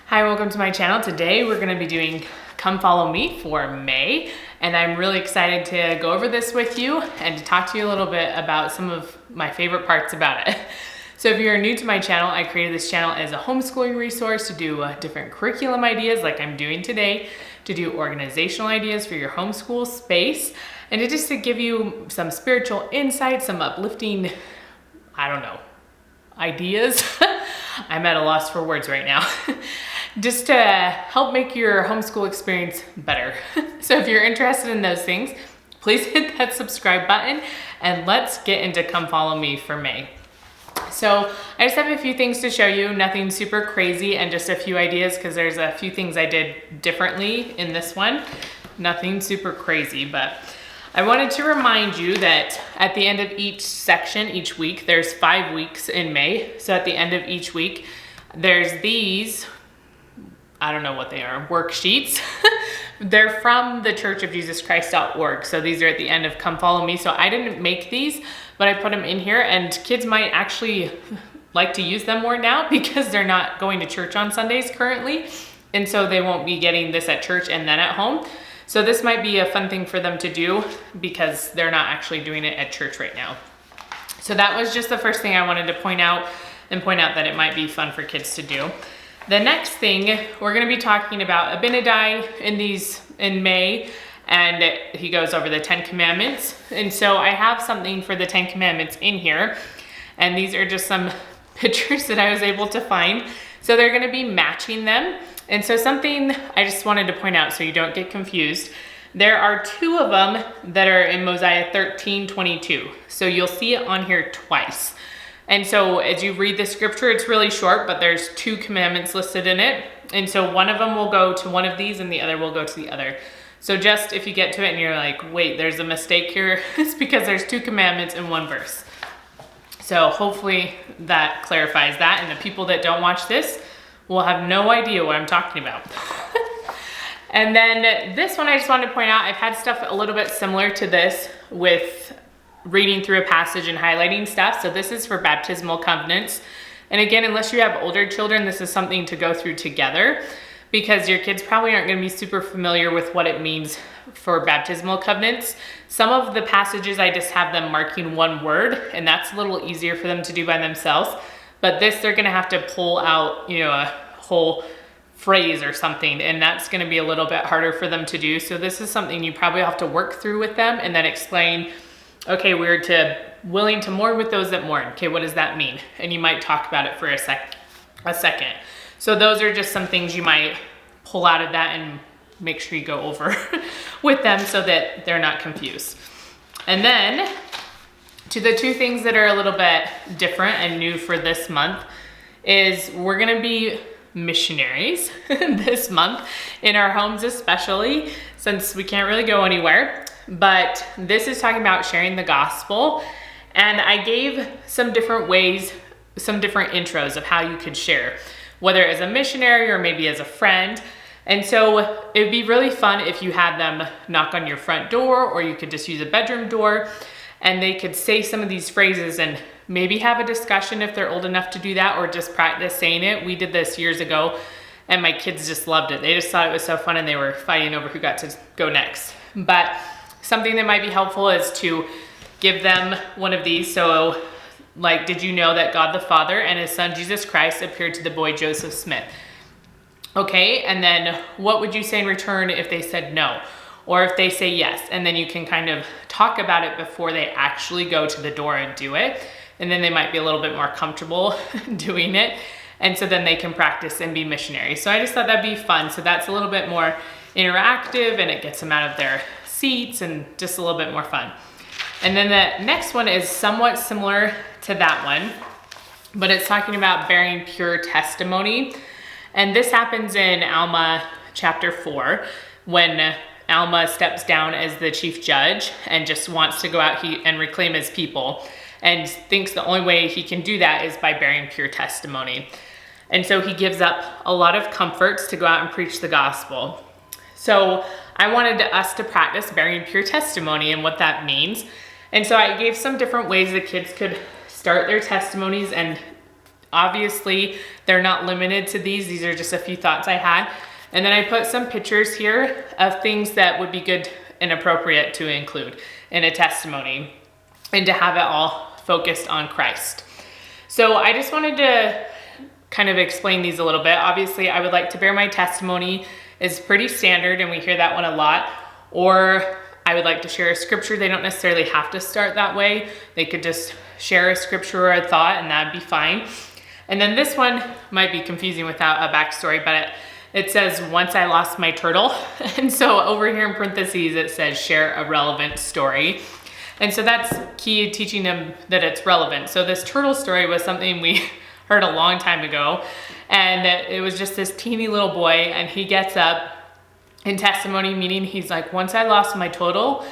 Hi, welcome to my channel. Today we're going to be doing Come Follow Me for May, and I'm really excited to go over this with you and to talk to you a little bit about some of my favorite parts about it. So if you're new to my channel, I created this channel as a homeschooling resource to do different curriculum ideas like I'm doing today, to do organizational ideas for your homeschool space, and to give you some spiritual insight, some uplifting, ideas. I'm at a loss for words right now. Just to help make your homeschool experience better. So if you're interested in those things, please hit that subscribe button and let's get into Come Follow Me for May. So I just have a few things to show you, nothing super crazy, and just a few ideas because there's a few things I did differently in this one. Nothing super crazy, but I wanted to remind you that at the end of each section, each week, there's 5 weeks in May. So at the end of each week, there's these, I don't know what they are, worksheets. They're from the churchofjesuschrist.org. So these are at the end of Come Follow Me. So I didn't make these, but I put them in here, and kids might actually like to use them more now because they're not going to church on Sundays currently. And so they won't be getting this at church and then at home. So this might be a fun thing for them to do because they're not actually doing it at church right now. So that was just the first thing I wanted to point out that it might be fun for kids to do. The next thing, we're going to be talking about Abinadi in May, and he goes over the 10 Commandments. And so I have something for the 10 Commandments in here, and these are just some pictures that I was able to find. So they're going to be matching them. And so something I just wanted to point out so you don't get confused. There are 2 of them that are in Mosiah 13:22. So you'll see it on here twice. And so as you read the scripture, it's really short, but there's 2 commandments listed in it. And so one of them will go to one of these and the other will go to the other. So just if you get to it and you're like, wait, there's a mistake here, it's because there's 2 commandments in one verse. So hopefully that clarifies that. And the people that don't watch this will have no idea what I'm talking about. And then this one I just wanted to point out, I've had stuff a little bit similar to this with reading through a passage and highlighting stuff. So this is for baptismal covenants. And again, unless you have older children, this is something to go through together because your kids probably aren't going to be super familiar with what it means for baptismal covenants. Some of the passages, I just have them marking one word, and that's a little easier for them to do by themselves. But this, they're going to have to pull out, a whole phrase or something, and that's going to be a little bit harder for them to do. So this is something you probably have to work through with them and then explain, okay, we're willing to mourn with those that mourn. Okay, what does that mean? And you might talk about it for a second. So those are just some things you might pull out of that and make sure you go over with them so that they're not confused. And then to the 2 things that are a little bit different and new for this month is we're going to be missionaries this month in our homes, especially since we can't really go anywhere. But this is talking about sharing the gospel. And I gave some different ways, some different intros of how you could share, whether as a missionary or maybe as a friend. And so it would be really fun if you had them knock on your front door, or you could just use a bedroom door, and they could say some of these phrases and maybe have a discussion if they're old enough to do that, or just practice saying it. We did this years ago and my kids just loved it. They just thought it was so fun and they were fighting over who got to go next. But something that might be helpful is to give them one of these. So like, did you know that God the Father and his son Jesus Christ appeared to the boy Joseph Smith? Okay, and then what would you say in return if they said no? Or if they say yes, and then you can kind of talk about it before they actually go to the door and do it. And then they might be a little bit more comfortable doing it. And so then they can practice and be missionaries. So I just thought that'd be fun. So that's a little bit more interactive and it gets them out of their seats and just a little bit more fun. And then the next one is somewhat similar to that one, but it's talking about bearing pure testimony. And this happens in Alma chapter 4 when Alma steps down as the chief judge and just wants to go out and reclaim his people, and thinks the only way he can do that is by bearing pure testimony. And so he gives up a lot of comforts to go out and preach the gospel. So I wanted us to practice bearing pure testimony and what that means. And so I gave some different ways the kids could start their testimonies and Obviously, they're not limited to these. These are just a few thoughts I had. And then I put some pictures here of things that would be good and appropriate to include in a testimony and to have it all focused on Christ. So I just wanted to kind of explain these a little bit. Obviously, I would like to bear my testimony is pretty standard, and we hear that one a lot. Or I would like to share a scripture. They don't necessarily have to start that way. They could just share a scripture or a thought, and that'd be fine. And then this one might be confusing without a backstory, but it says, once I lost my turtle. And so over here in parentheses, it says share a relevant story. And so that's key, teaching them that it's relevant. So this turtle story was something we heard a long time ago. And it was just this teeny little boy, and he gets up in testimony, meaning he's like, once I lost my turtle,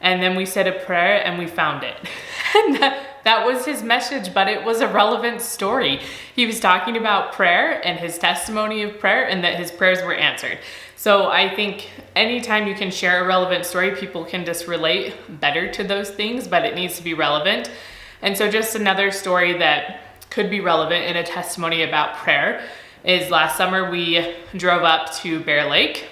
and then we said a prayer and we found it. And that was his message, but it was a relevant story. He was talking about prayer and his testimony of prayer, and that his prayers were answered. So I think anytime you can share a relevant story, people can just relate better to those things, but it needs to be relevant. And so just another story that could be relevant in a testimony about prayer is last summer we drove up to Bear Lake,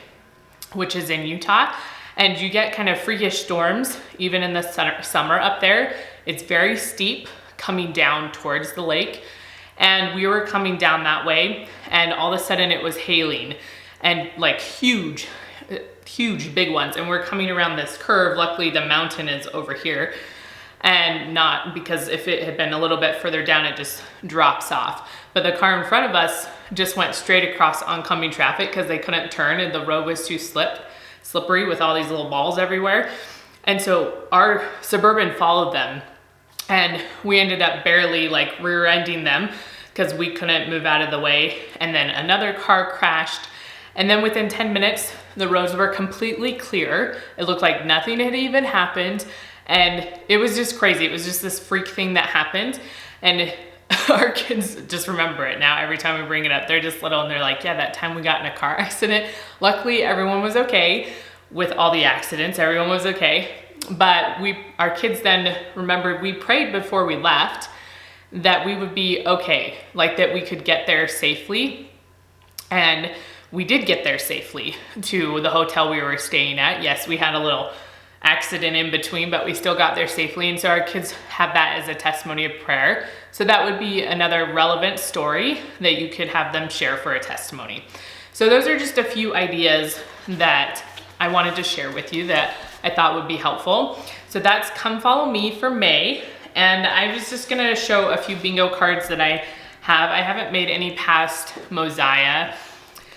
which is in Utah, and you get kind of freakish storms even in the summer up there. It's very steep coming down towards the lake, and we were coming down that way, and all of a sudden it was hailing, and like huge big ones, and we're coming around this curve. Luckily the mountain is over here, and not, because if it had been a little bit further down it just drops off. But the car in front of us just went straight across oncoming traffic because they couldn't turn, and the road was too slippery with all these little balls everywhere. And so our Suburban followed them, and we ended up barely like rear-ending them because we couldn't move out of the way. And then another car crashed, and then within 10 minutes the roads were completely clear. It looked like nothing had even happened, and it was just crazy. It was just this freak thing that happened, and our kids just remember it now. Every time we bring it up, they're just little, and they're like, yeah, that time we got in a car accident. Luckily everyone was okay with all the accidents. Everyone was okay. But our kids then remembered we prayed before we left that we would be okay, like that we could get there safely. And we did get there safely to the hotel we were staying at. Yes, we had a little accident in between, but we still got there safely. And so our kids have that as a testimony of prayer. So that would be another relevant story that you could have them share for a testimony. So those are just a few ideas that I wanted to share with you that I thought would be helpful. So that's Come Follow Me for May. And I was just gonna show a few bingo cards that I have. I haven't made any past Mosiah,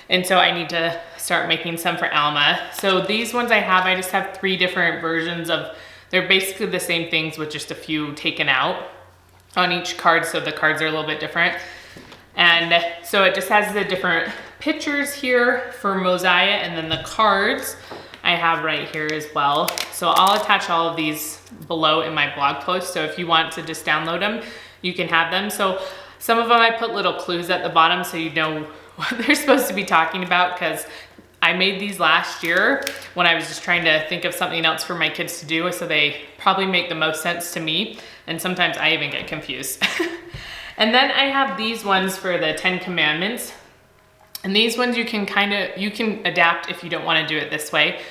and so I need to start making some for Alma. So these ones I just have 3 different versions of, they're basically the same things with just a few taken out on each card, so the cards are a little bit different. And so it just has the different pictures here for Mosiah, and then the cards I have right here as well. So I'll attach all of these below in my blog post, so if you want to just download them, you can have them. So some of them I put little clues at the bottom so you know what they're supposed to be talking about, because I made these last year when I was just trying to think of something else for my kids to do, so they probably make the most sense to me, and sometimes I even get confused. And then I have these ones for the 10 Commandments. And these ones you can adapt if you don't want to do it this way.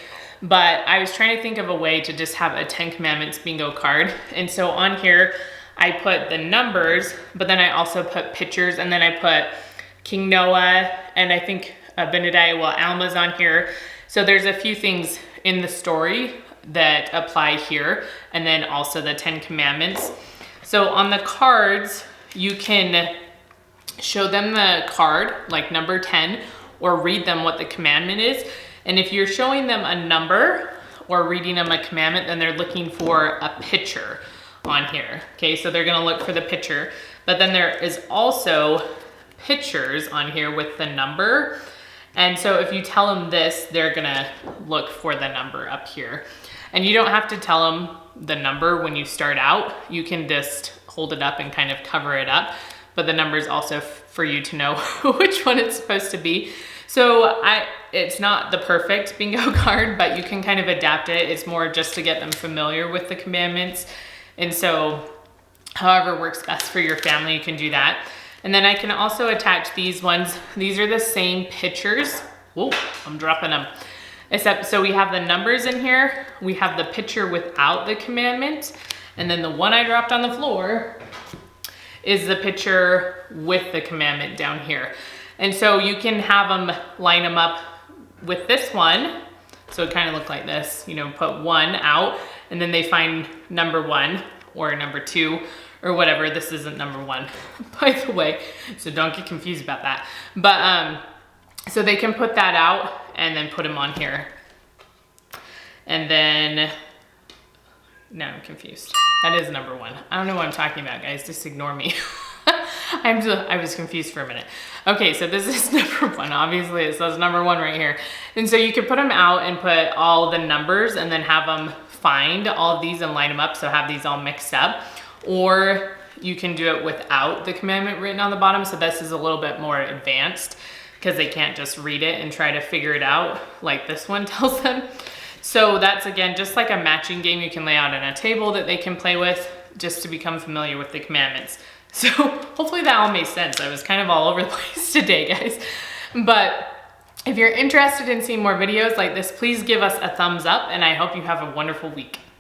But I was trying to think of a way to just have a 10 Commandments bingo card. And so on here, I put the numbers, but then I also put pictures, and then I put King Noah, and I think Benediah, Alma's on here. So there's a few things in the story that apply here, and then also the 10 Commandments. So on the cards, you can show them the card, like number 10, or read them what the commandment is. And if you're showing them a number or reading them a commandment, then they're looking for a picture on here. Okay, so they're gonna look for the picture. But then there is also pictures on here with the number. And so if you tell them this, they're gonna look for the number up here. And you don't have to tell them the number when you start out. You can just hold it up and kind of cover it up. But the number is also for you to know which one it's supposed to be. So it's not the perfect bingo card, but you can kind of adapt it. It's more just to get them familiar with the commandments. And so however works best for your family, you can do that. And then I can also attach these ones. These are the same pictures. Whoa, I'm dropping them. Except, so we have the numbers in here. We have the picture without the commandment. And then the one I dropped on the floor is the picture with the commandment down here. And so you can have them, line them up with this one. So it kind of look like this, you know, put one out and then they find number 1 or number 2 or whatever. This isn't number 1, by the way, so don't get confused about that. But so they can put that out and then put them on here. And then, now I'm confused. That is number 1. I don't know what I'm talking about, guys, just ignore me. I was confused for a minute. Okay, so this is number 1. Obviously it says number 1 right here. And so you can put them out and put all the numbers and then have them find all of these and line them up, so have these all mixed up. Or you can do it without the commandment written on the bottom. So this is a little bit more advanced because they can't just read it and try to figure it out like this one tells them. So that's, again, just like a matching game you can lay out on a table that they can play with just to become familiar with the commandments. So hopefully that all made sense. I was kind of all over the place today, guys. But if you're interested in seeing more videos like this, please give us a thumbs up, and I hope you have a wonderful week.